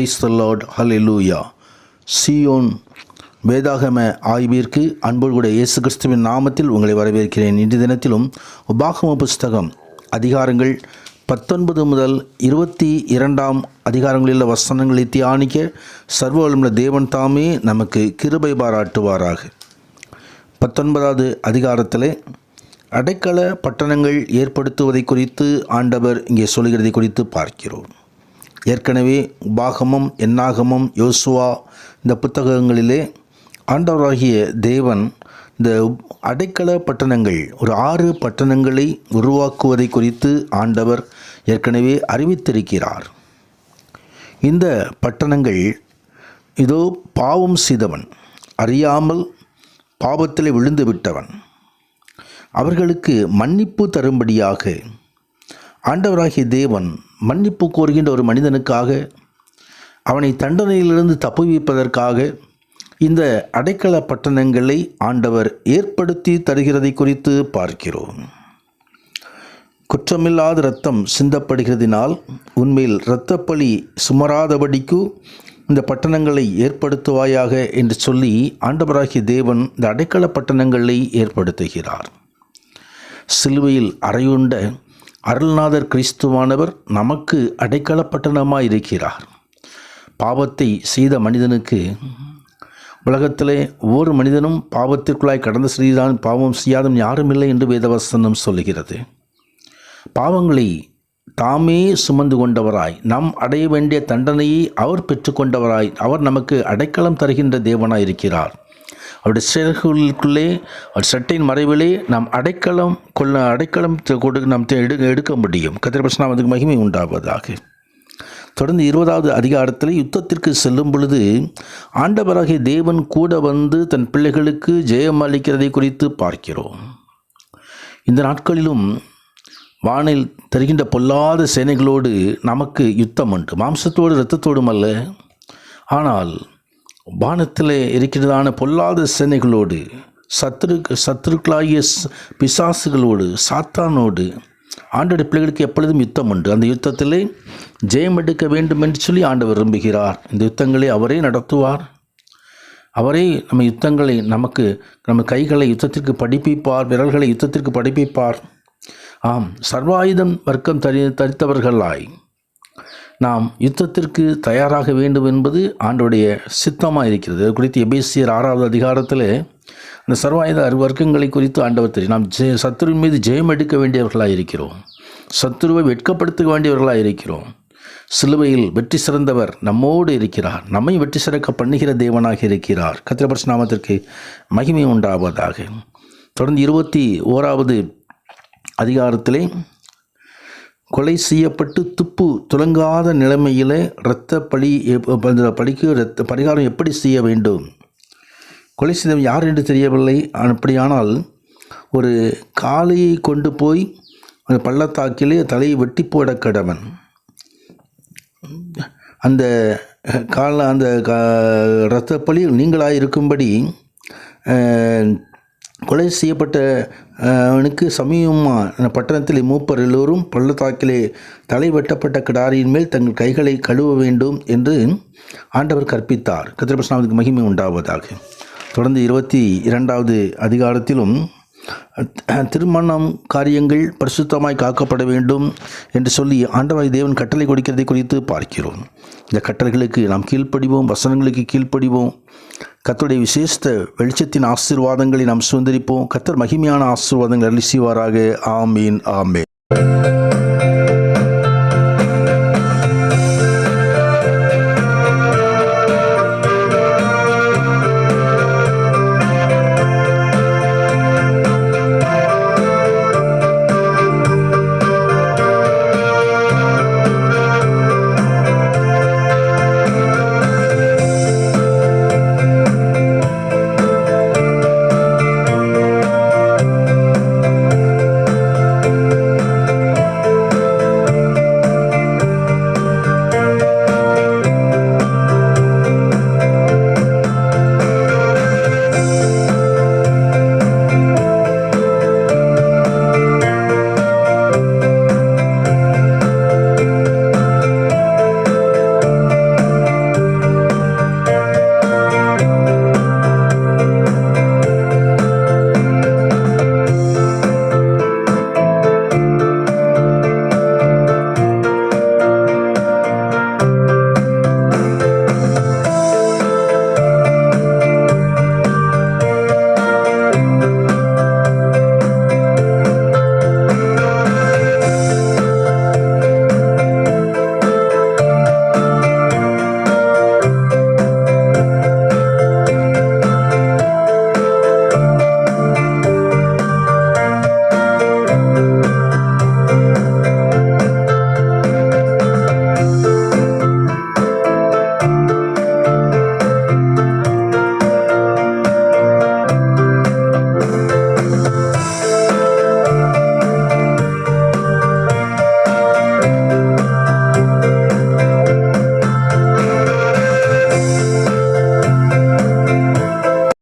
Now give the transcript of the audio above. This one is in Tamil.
பிரைஸ் தி லார்ட், ஹல்லேலூயா. சீயோன் வேதாகம ஆய்விற்கு அன்போடு இயேசு கிறிஸ்துவின் நாமத்தில் உங்களை வரவேற்கிறேன். இன்றைய தினத்திலும் உபாகம புஸ்தகம் அதிகாரங்கள் 19 முதல் 22 அதிகாரங்களில் வசனங்களை தியானிக்க சர்வவல்லமையுள்ள தேவன் தாமே நமக்கு கிருபை பாராட்டுவாராக. 19வது அதிகாரத்திலே அடைக்கல பட்டணங்கள் ஏற்படுத்துவதை குறித்து ஆண்டவர் இங்கே சொல்கிறதை குறித்து பார்க்கிறோம். ஏற்கனவே உபாகமம், என்னாகமம், யோசுவா இந்த புத்தகங்களிலே ஆண்டவராகிய தேவன் இந்த அடைக்கல பட்டணங்கள் ஒரு 6 பட்டணங்களை உருவாக்குவதை குறித்து ஆண்டவர் ஏற்கனவே அறிவித்திருக்கிறார். இந்த பட்டணங்கள் இதோ பாவம் செய்தவன், அறியாமல் பாவத்தில் விழுந்து விட்டவன், அவர்களுக்கு மன்னிப்பு தரும்படியாக ஆண்டவராகிய தேவன் மன்னிப்பு கோருகின்ற ஒரு மனிதனுக்காக, அவனை தண்டனையிலிருந்து தப்புவிப்பதற்காக இந்த அடைக்கல பட்டணங்களை ஆண்டவர் ஏற்படுத்தி தருகிறதை குறித்து பார்க்கிறோம். குற்றமில்லாத இரத்தம் சிந்தப்படுகிறதினால் உண்மையில் இரத்தப்பழி சுமராதபடிக்கு இந்த பட்டணங்களை ஏற்படுத்துவாயாக என்று சொல்லி ஆண்டவராகிய தேவன் இந்த அடைக்கல பட்டணங்களை ஏற்படுத்துகிறார். சிலுவையில் அறையுண்ட அருள்நாதர் கிறிஸ்துவானவர் நமக்கு அடைக்கல பட்டணமாக இருக்கிறார். பாவத்தை செய்த மனிதனுக்கு உலகத்திலே ஒவ்வொரு மனிதனும் பாவத்திற்குள்ளாய் கடந்து செய்தான், பாவம் செய்யாதவன் யாரும் இல்லை என்று வேதவசனம் சொல்லுகிறது. பாவங்களை தாமே சுமந்து கொண்டவராய், நாம் அடைய வேண்டிய தண்டனையை அவர் பெற்றுக்கொண்டவராய், அவர் நமக்கு அடைக்கலம் தருகின்ற தேவனாய் இருக்கிறார். அவருடைய செயல்களுக்குள்ளே, அவர் சட்டையின் மறைவிலே நாம் அடைக்கலம் கொடுக்க நாம் எடுக்க முடியும். கர்த்தருடைய நாமத்துக்கு மகிமை உண்டாவதாக. தொடர்ந்து 20வது அதிகாரத்தில் யுத்தத்திற்கு செல்லும் பொழுது ஆண்டவராகிய தேவன் கூட வந்து தன் பிள்ளைகளுக்கு ஜெயம் அளிக்கிறதை குறித்து பார்க்கிறோம். இந்த நாட்களிலும் வானில் தருகின்ற பொல்லாத சேனைகளோடு நமக்கு யுத்தம் உண்டு. மாம்சத்தோடு இரத்தத்தோடும் அல்ல, ஆனால் வானத்திலே இருக்கிறதான பொல்லாத சேனைகளோடு, சத்துருக்களாகிய பிசாசுகளோடு, சாத்தானோடு ஆண்டவருடைய பிள்ளைகளுக்கு எப்பொழுதும் யுத்தம் உண்டு. அந்த யுத்தத்திலே ஜெயம் எடுக்க வேண்டும் என்று சொல்லி ஆண்டவர் விரும்புகிறார். இந்த யுத்தங்களை அவரே நடத்துவார். அவரே நம்ம யுத்தங்களை நம்ம கைகளை யுத்தத்திற்கு படிப்பிப்பார், விரல்களை யுத்தத்திற்கு படிப்பிப்பார். ஆம், சர்வாயுதம் வர்க்கம் தரித்தவர்களாய் நாம் யுத்தத்திற்கு தயாராக வேண்டும் என்பது ஆண்டவருடைய சித்தமாக இருக்கிறது. அது குறித்து எபேசியர் 6வது அதிகாரத்தில் அந்த சர்வாயுத வர்க்கங்களை குறித்து ஆண்டவர் தெரியும். நாம் சத்துருவின் மீது ஜெயம் எடுக்க வேண்டியவர்களாக இருக்கிறோம். சத்துருவை வெட்கப்படுத்த வேண்டியவர்களாக இருக்கிறோம். சிலுவையில் வெற்றி சிறந்தவர் நம்மோடு இருக்கிறார். நம்மை வெற்றி சிறக்க பண்ணுகிற தேவனாக இருக்கிறார். கர்த்தருடைய நாமத்திற்கு மகிமை உண்டாவதாக. தொடர்ந்து 21வது அதிகாரத்திலே கொலை செய்யப்பட்டு துப்பு துலங்காத நிலைமையில் பழிக்கு பரிகாரம் எப்படி செய்ய வேண்டும்? கொலை செய்தவன் யார் என்று தெரியவில்லை. அப்படியானால் ஒரு காளையை கொண்டு போய் அந்த பள்ளத்தாக்கிலே தலையை வெட்டி போட கடவன். அந்த இரத்தப்பழி நீங்களாக இருக்கும்படி கொலை செய்யப்பட்ட அவனுக்கு சமீபமாக பட்டணத்தில் மூப்பர் எல்லோரும் பள்ளத்தாக்கிலே தலை வெட்டப்பட்ட கிடாரியின் மேல் தங்கள் கைகளை கழுவ வேண்டும் என்று ஆண்டவர் கற்பித்தார். கர்த்தருடைய நாமத்துக்கு மகிமை உண்டாவதாக. தொடர்ந்து 22வது அதிகாரத்திலும் திருமணம் காரியங்கள் பரிசுத்தமாய் காக்கப்பட வேண்டும் என்று சொல்லி ஆண்டவராகிய தேவன் கட்டளை கொடுக்கிறதை குறித்து பார்க்கிறோம். இந்த கட்டளைகளுக்கு நாம் கீழ்ப்படிவோம், வசனங்களுக்கு கீழ்ப்படிவோம். கர்த்தருடைய விசேஷ வெளிச்சத்தின் ஆசீர்வாதங்களை நாம் சுதந்திரிப்போம். கர்த்தர் மகிமையான ஆசீர்வாதங்களை அருளி செய்வாராக. ஆமீன், ஆமீன்.